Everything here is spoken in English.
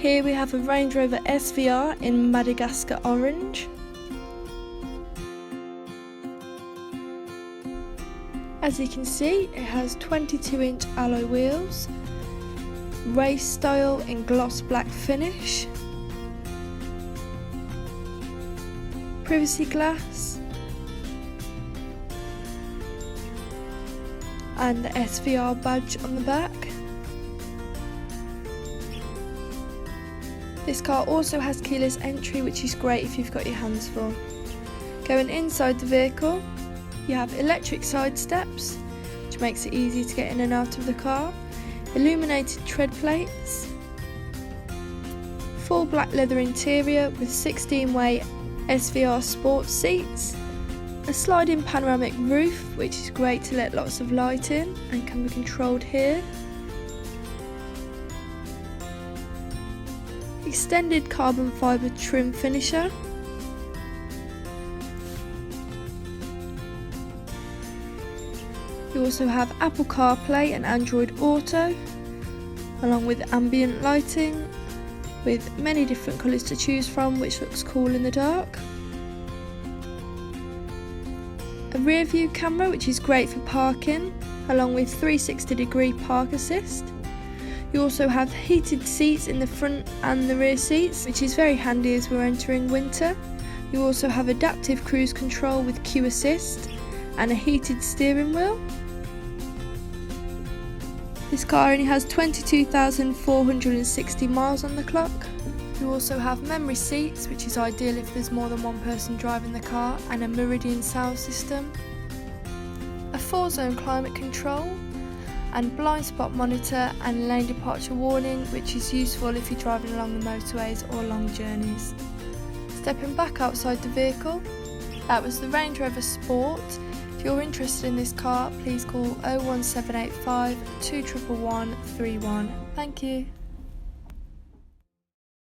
Here we have a Range Rover SVR in Madagascar Orange. As you can see, it has 22-inch alloy wheels, race style in gloss black finish, privacy glass, and the SVR badge on the back. This car also has keyless entry, which is great if you've got your hands full. Going inside the vehicle, you have electric side steps, which makes it easy to get in and out of the car, illuminated tread plates, full black leather interior with 16-way SVR sports seats, a sliding panoramic roof, which is great to let lots of light in and can be controlled here, extended carbon fibre trim finisher, you also have Apple CarPlay and Android Auto, along with ambient lighting with many different colours to choose from, which looks cool in the dark. A rear view camera, which is great for parking, along with 360-degree park assist. You also have heated seats in the front and the rear seats, which is very handy as we're entering winter. You also have adaptive cruise control with Q Assist and a heated steering wheel. This car only has 22,460 miles on the clock. You also have memory seats, which is ideal if there's more than one person driving the car, and a Meridian sound system. A 4-zone climate control, and blind spot monitor and lane departure warning, which is useful if you're driving along the motorways or long journeys. Stepping back outside the vehicle, that was the Range Rover Sport. If you're interested in this car, please call 01785 211 31. Thank you.